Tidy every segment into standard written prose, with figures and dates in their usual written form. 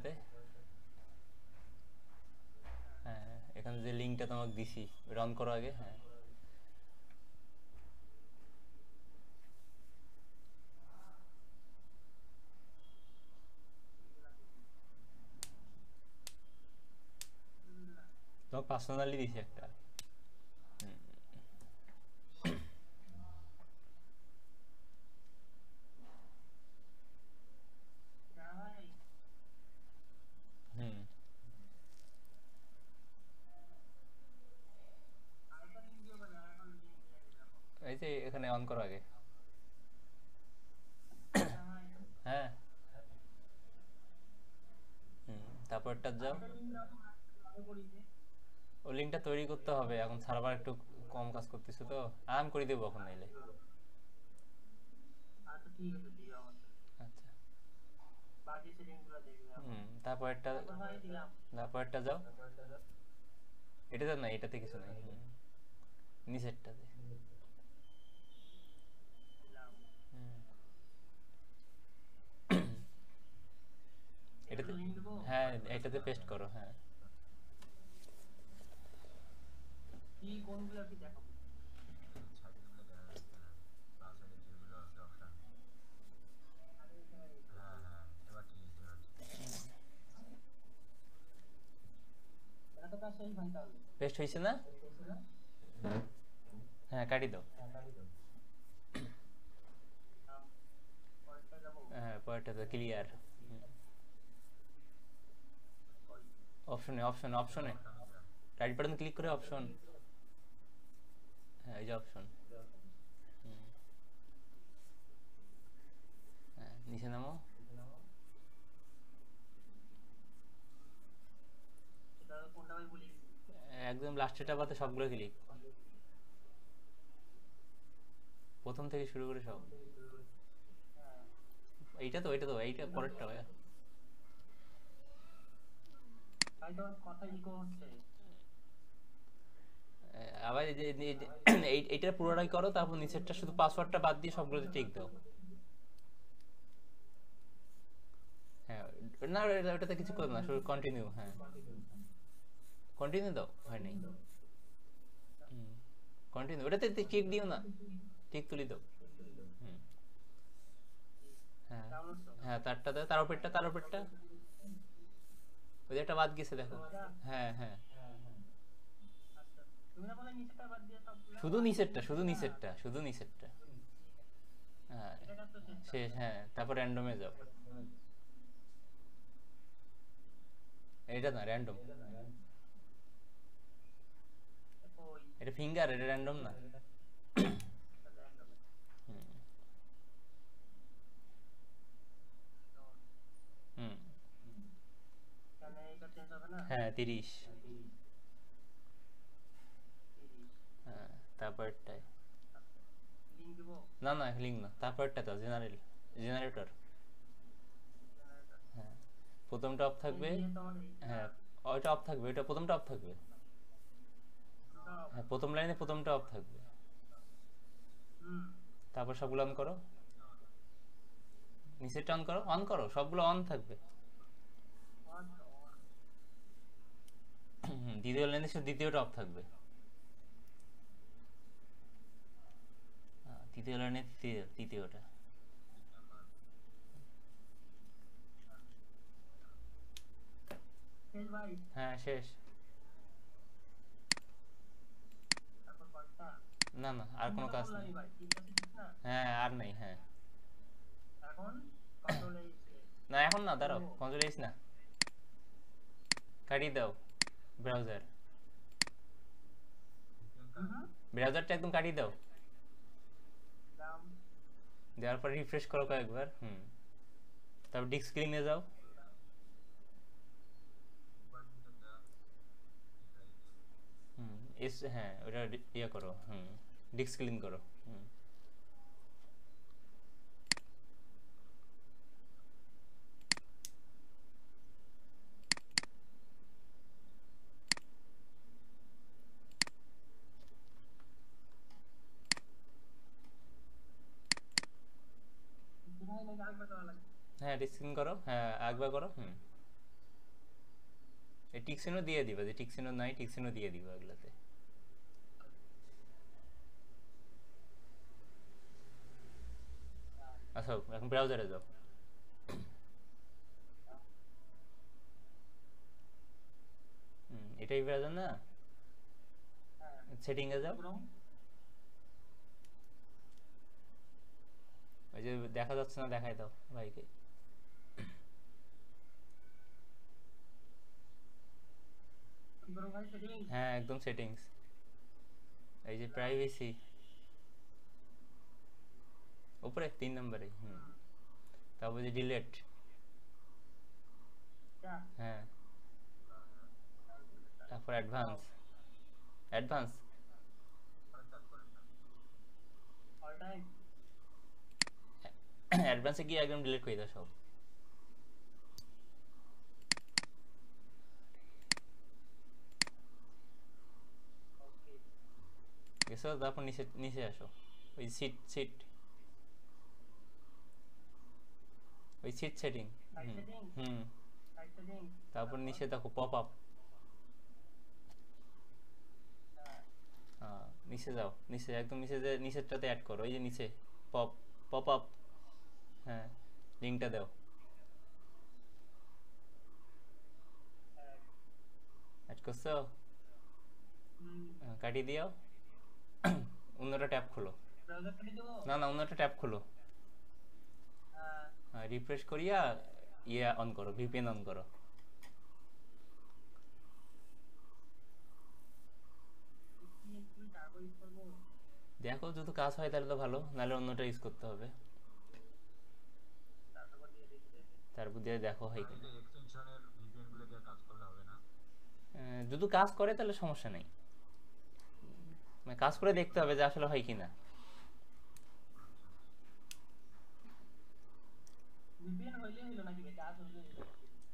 এটাতে, হ্যাঁ এখানে যে লিঙ্কটা তোমাকে দিছি রান করো আগে। হ্যাঁ তোমাকে পার্সোনালি দিছি একটা। হুম এই যে এখানে অন করো আগে। হ্যাঁ হুম তারপরটা যাও। ও লিঙ্কটা তৈরি করতে হবে, এখন সার্ভার একটু কম কাজ করতেছে তো, আমি করে দেবো এখন নাইলে। আচ্ছা হুম তারপরটা যাও। এটাতে নাই, এটাতে কিছু নাই। নিচেরটাতে। হুম, এটাতে, হ্যাঁ এটাতে পেস্ট করো। হ্যাঁ পেস্ট হয়েছে না? হ্যাঁ কাটি দাও। হ্যাঁ পরেরটাতে ক্লিয়ার। অপশনে অপশনে অপশনে রাইট বাটন ক্লিক করে অপশন। হ্যাঁ এই যে অপশন। হ্যাঁ নিচে নামো। একদম লাস্টেরটা বাদে সবগুলো ক্লিক, প্রথম থেকে শুরু করে সব। এইটা তো এইটা তো এইটা পরেরটা ভাইয়া। আবার এই যে এইটা পুরোটাই করো, তারপর নিচেরটা শুধু পাসওয়ার্ডটা বাদ দিয়ে সবগুলোতে টিক দাও। হ্যাঁ না ওটাতে কিছু করো না, শুধু কন্টিনিউ। হ্যাঁ কন্টিনিউ দাও, হয় নাই। কন্টিনিউ, ওটাতে টিক দিও না, টিক তুলি দাও। হুম হ্যাঁ হ্যাঁ তারটা দাও, তার উপরটা তার উপরটা। ওই যে একটা বাদ গেছে দেখো। হ্যাঁ হ্যাঁ শুধু নিচেরটা, শুধু নিচেরটা, শুধু নিচেরটা। হ্যাঁ শেষ। হ্যাঁ তারপর র্যান্ডমে যাও। এটা না র্যান্ডম, এটা ফিঙ্গার, এটা র্যান্ডম না। হুম হ্যাঁ 30। হ্যাঁ তারপরটায়, না না লিঙ্ক না, তারপরটা তো জেনারেল, জেনারেটর। হ্যাঁ প্রথমটা অফ থাকবে। হ্যাঁ ওইটা অফ থাকবে, ওইটা প্রথমটা অফ থাকবে। হ্যাঁ প্রথম লাইনে প্রথমটা অফ থাকবে। তারপর সবগুলো অন করো, নিচেরটা অন করো, অন করো সবগুলো অন থাকবে। দ্বিতীয় লাইনে শুধু দ্বিতীয়টা অফ থাকবে। তৃতীয় লাইনে তৃতীয়টা। হ্যাঁ শেষ। না না আর কোনো কাজ নেই। হ্যাঁ আর নেই। হ্যাঁ না এখন না, দাঁড়াও, কন্ট্রোল এইচ না, কাটিয়ে দাও। ব্রাউজার, ব্রাউজারটা একদম কাটিয়ে দাও। দেওয়ার পর রিফ্রেশ করো কয়েকবার। তারপর ডিস্ক স্ক্রিনে যাও। এস হ্যাঁ ওটা ইয়ে করো। ডিস্ক ক্লিন করো। হ্যাঁ ডিস্ক ক্লিন করো, হ্যাঁ একবার করো। এই টিকসিনও দিয়ে দিবা, যে টিকসিনও নাই টিকসিনও দিয়ে দিবা এগুলাতে। আচ্ছা এখন ব্রাউজারে যাও। এটাই ব্রাউজার না? সেটিং এ যাও। ওই যে দেখা যাচ্ছে না, দেখাই দাও ভাইকে। হ্যাঁ একদম সেটিংস, এই যে প্রাইভেসি উপরে 3 নম্বরে। তারপর যে ডিলেট। হ্যাঁ তারপর অ্যাডভান্স। অ্যাডভান্স অ্যাডভান্সে গিয়ে একদম ডিলিট করে দাও সব। গেছো? তারপর নিচে নিচে আসো, ওই সিট সিট, ওই সিট সেটিং। হুম তারপর নিচে দেখো পপ আপ। নিচে যাও, নিচে একদম নিচে, যে নিচেরটাতে অ্যাড করো, ওই যে নিচে পপ পপ আপ। হ্যাঁ লিঙ্কটা দাও। অ্যাড করছো? কাটিয়ে দিও। অন্যটা ট্যাব খোলো। না না অন্যটা ট্যাব খোলো। রিফ্রেশ করিয়া ইয়ে অন করো, ভিপিএন অন করো। দেখো যদি কাজ হয় তাহলে তো ভালো, নাহলে অন্যটা ইউজ করতে হবে। তারপর দিয়ে দেখো হয় কিনা। যদি কাজ করে তাহলে সমস্যা নেই, মানে কাজ করে দেখতে হবে যে আসলে হয় কিনা।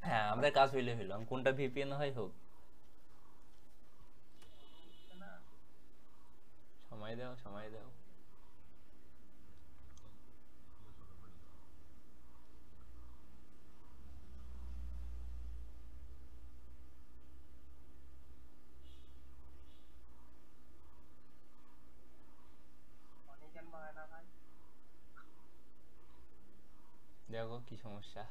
হ্যাঁ আমাদের কাজ হইলে হইলো, কোনটা ভিপিএন হয় হোক। সময় দাও সময় দাও। দেখো কি সমস্যা।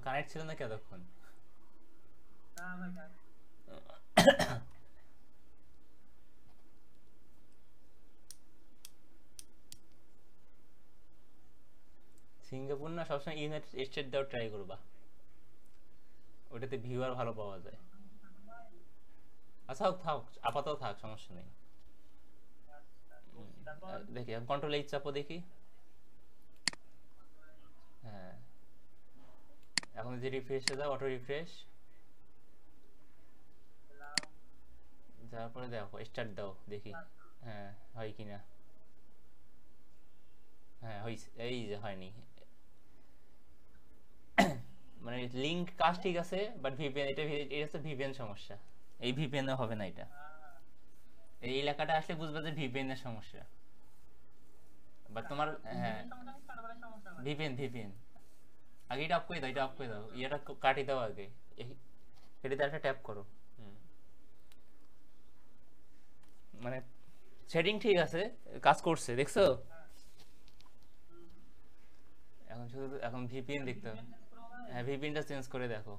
কানেক্ট ছিল না কি এতক্ষণ? সিঙ্গাপুর না, সবসময় ইউনাইটেড স্টেট দাও ট্রাই করবা, ওটাতে ভিউয়ার ভালো পাওয়া যায়। আচ্ছা হোক, থাক আপাতত থাক, সমস্যা নেই। দেখি কন্ট্রোল এইচ চাপো দেখি। হ্যাঁ এখন যে রিফ্রেশে দাও, অটো রিফ্রেশ, তারপরে দেখো স্টার্ট দাও দেখি। হ্যাঁ হয় কিনা। হ্যাঁ হইছে, এই যে হয়নি, মানে লিংক কাজ ঠিক আছে বাট ভিপিএন, এটা হচ্ছে ভিপিএন সমস্যা। এই ভিপিএন হবে না এটা, এই এলাকাটা আসলে বুঝবে যে ভিপিএন এর সমস্যা। বাট তোমার হ্যাঁ ভিপিএন ভিপিএন আগে এটা অফ করে দাও, এটা অফ করে দাও, ইয়েটা কাটি দাও আগে, এটাতে একটা ট্যাপ করো। মানে সেটিং ঠিক আছে, কাজ করছে দেখছো। এখন শুধু এখন ভিপিএন দেখতে হবে। হ্যাঁ ভিপিএনটা চেঞ্জ করে দেখো।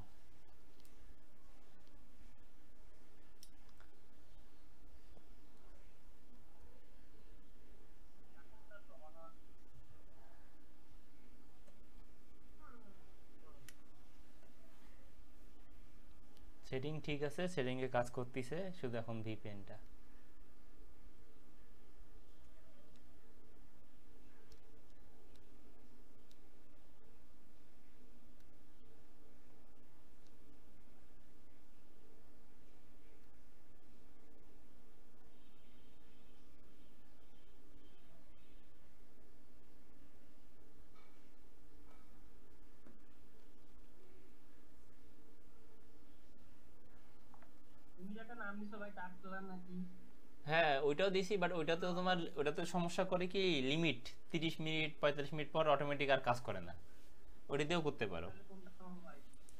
সেটিং ঠিক আছে, সেটিং এ কাজ করতেছে, শুধু এখন ভিপিএনটা। হ্যাঁ ওইটাও দিছি, বাট ওইটাতে তোমার ওটাতে সমস্যা করে কি, লিমিট 30 মিনিট 45 মিনিট পর অটোমেটিক আর কাজ করে না। ওটা দিয়েও করতে পারো,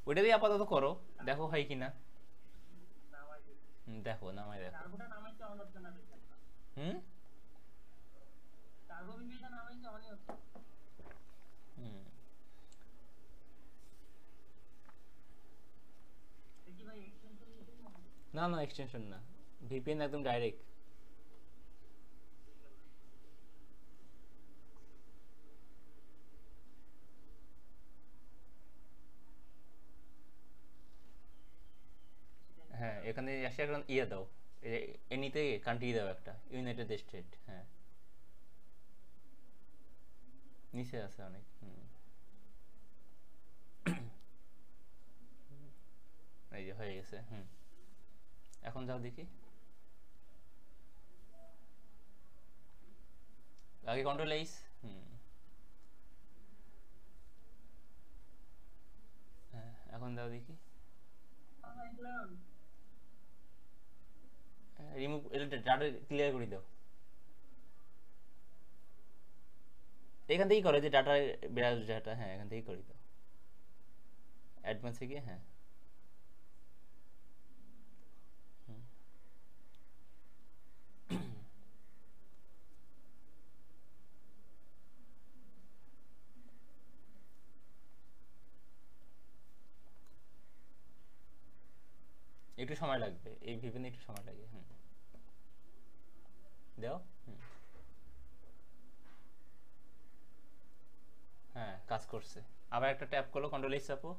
ওইটা দিয়ে আপাতত করো, দেখো হয় কিনা। দেখো নামাই দেখো। হুম হুম। না না এক্সটেনশন না, ভিপিএন একদম ডাইরেক্ট। হ্যাঁ এখানে এসে এখন ইয়ে দাও, এনিতে কান্ট্রি দাও একটা, ইউনাইটেড স্টেট, হ্যাঁ নিচে আছে অনেক। এই যে হয়ে গেছে। এখন যাও দেখি, আগে কন্ট্রোল এইস। হ্যাঁ এখন যাও দেখি, রিমুভ ডাটা ক্লিয়ার করে দাও। এখান থেকেই করো, যে ডাটা ব্রাউজ ডাটা, হ্যাঁ এখান থেকেই করে দাও, অ্যাডভান্সে গিয়ে। হ্যাঁ একটু সময় লাগবে, এই ভিপিএনে একটু সময় লাগে। দাও। হ্যাঁ কাজ করছে। আবার একটা ট্যাপ করলো, কন্ট্রোল এইচ চাপো।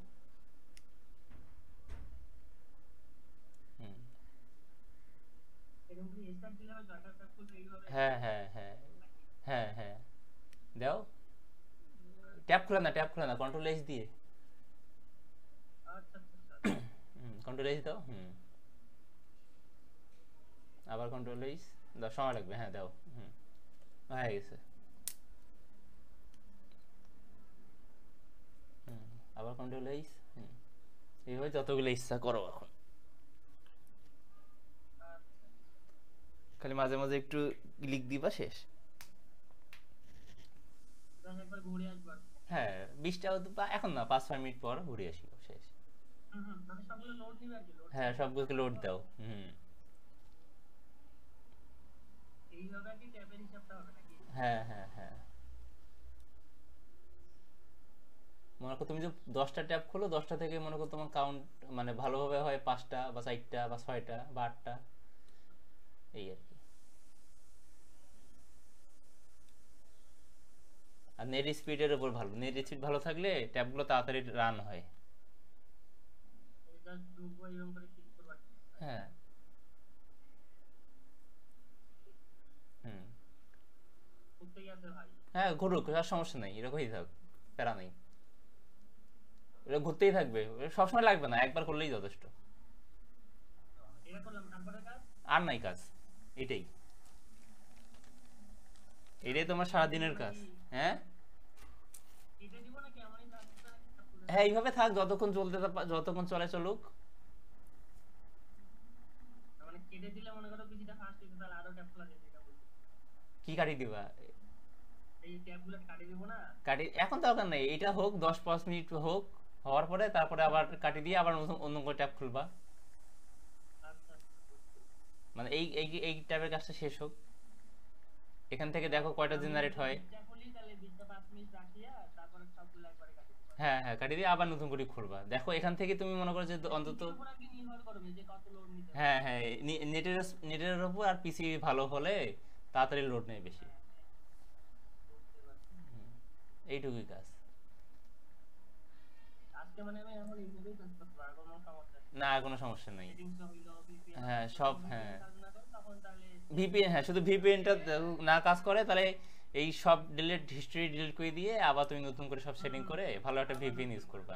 হুম হ্যাঁ হ্যাঁ হ্যাঁ হ্যাঁ হ্যাঁ দাও। ট্যাপ খুলে না, ট্যাপ খুলে না, কন্ট্রোল এইচ দিয়ে। কন্ট্রোল এইচ দাও। আবার কন্ট্রোল এইচ দাও, সময় লাগবে। হ্যাঁ দাও। হয়ে গেছে। আবার কন্ট্রোল এইচ। এইভাবে যতগুলো ইচ্ছা করো এখন, খালি মাঝে মাঝে একটু ক্লিক দিবা, শেষ। হ্যাঁ 20টা এখন না, 5-6 মিনিট পর ঘুরে আসি, শেষ। হ্যাঁ সবগুলোকে লোড দাও। হ্যাঁ হ্যাঁ হ্যাঁ মনে করো তুমি যে 10টা ট্যাব খোলো, 10টা থেকে মনে করো তোমার কাউন্ট মানে ভালোভাবে হয় 5টা বা 4টা বা 6টা বা 8টা, এই আর কি। আর নেট স্পিডের উপর ভালো, নেট স্পিড ভালো থাকলে ট্যাবগুলো তাড়াতাড়ি রান হয়। হ্যাঁ হুম হ্যাঁ ঘুরুক, আর সমস্যা নেই, এরকমই থাক, প্যারা নেই। এটা ঘুরতেই থাকবে, সবসময় লাগবে না, একবার করলেই যথেষ্ট। আর নাই কাজ, এটাই, এটাই তোমার সারাদিনের কাজ। হ্যাঁ হ্যাঁ এইভাবে থাক যতক্ষণ চলতে, যতক্ষণ চলে চলুক। কি কাটি দিবা? কাটি এখন দরকার নেই, এটা হোক 10-5 মিনিট হোক, হওয়ার পরে তারপরে আবার কাটি দিয়ে আবার নতুন অন্য করে ট্যাব খুলবা। মানে এই এই এই ট্যাবের কাজটা শেষ হোক, এখান থেকে দেখো কয়টা জেনারেট হয়। হ্যাঁ হ্যাঁ কাটি দিয়ে আবার নতুন করে খুলবা, দেখো এখান থেকে তুমি মনে করো যে অন্তত। হ্যাঁ হ্যাঁ নেটের নেটের উপর আর পিসি ভালো হলে তাড়াতাড়ি লোড নেয় বেশি। এইটুকুই কাজ। না আর কোনো সমস্যা নেই। হ্যাঁ সব, হ্যাঁ ভিপিএন, হ্যাঁ শুধু ভিপিএনটা না কাজ করে তাহলে এই সব ডিলিট হিস্ট্রি ডিলিট করে দিয়ে আবার তুমি নতুন করে সব সেটিং করে ভালো একটা ভিপিএন ইউজ করবা।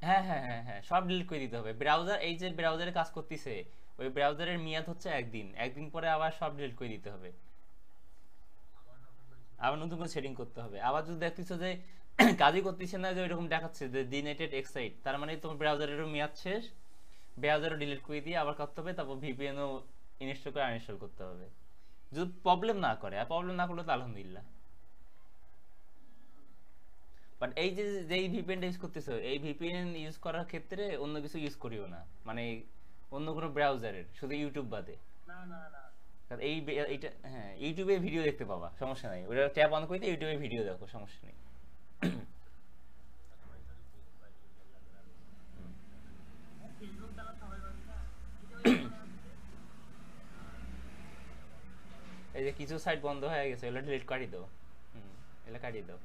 হ্যাঁ হ্যাঁ হ্যাঁ হ্যাঁ সব ডিলিট করে দিতে হবে। ব্রাউজার, এই যে ব্রাউজারে কাজ করতেছে, ওই ব্রাউজারের মেয়াদ হচ্ছে একদিন, একদিন পরে আবার সব ডিলিট করে দিতে হবে, আবার নতুন করে সেটিং করতে হবে। আবার যদি দেখতেছো যে কাজই করতেছে না, যে ওইরকম দেখাচ্ছে যে ডিনেটেড এক্সাইট, তার মানে তোমার ব্রাউজারেরও মেয়াদ শেষ, ব্রাউজারও ডিলিট করে দিয়ে আবার করতে হবে, তারপর ভিপিএনও ইনস্টল করে আনইনস্টল করতে হবে, যদি প্রবলেম না করে। আর প্রবলেম না করলে তো আলহামদুলিল্লাহ। বাট এই যে যেই ভিপিএন ইউজ করতেছো, এই ভিপিএন ইউজ করার ক্ষেত্রে অন্য কিছু ইউজ করিও না, মানে অন্য কোনো ব্রাউজারের, শুধু ইউটিউব বাদে। কারণ এইটা হ্যাঁ, ইউটিউবে ভিডিও দেখতে পাবা, সমস্যা নাই, ওটা ট্যাব অন করে দিয়ে ইউটিউবে ভিডিও দেখো, সমস্যা নেই। এই যে কিছু সাইট বন্ধ হয়ে গেছে, ওগুলো ডিলিট কাটি দাও। হুম, এগুলো কাটিয়ে দাও।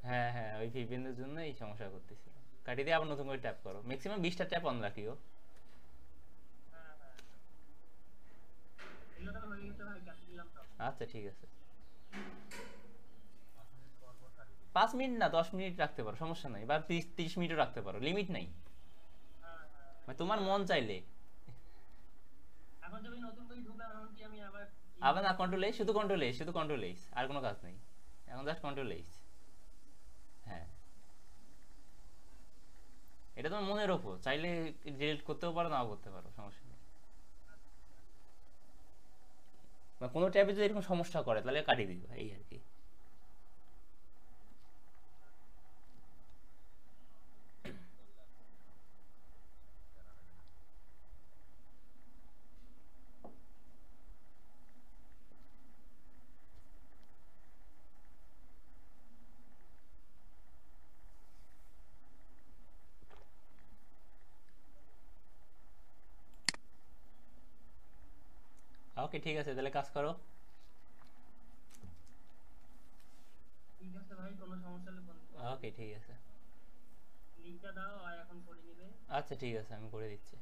হ্যাঁ হ্যাঁ, ওই ভিপিএন এর জন্য এই সমস্যা করতেছি। কাটিয়ে দিয়ে আবার নতুন করে ট্যাপ করো, ম্যাক্সিমাম 20টা ট্যাপ অন রাখিও। আচ্ছা ঠিক আছে। 5 মিনিট না, 10 মিনিট রাখতে পারো, সমস্যা নাই, বা 30 মিনিটও রাখতে পারো, লিমিট নাই, মানে তোমার মন চাইলে। আবার না, কন্ট্রোল এইচ, শুধু কন্ট্রোল এইচ, শুধু কন্ট্রোল এইচ, আর কোনো কাজ নেই, এখন জাস্ট কন্ট্রোল এইচ। হ্যাঁ, এটা তোমার মনের ওপর, চাইলে ডিলিট করতেও পারো, নাও করতে পারো, সমস্যা নেই। বা কোনো ট্যাবে যদি এরকম সমস্যা করে তাহলে কাটিয়ে দিবা, এই আর কি। ওকে ঠিক আছে, তাহলে কাজ করো। ওকে ঠিক আছে। আচ্ছা ঠিক আছে, আমি করে দিচ্ছি।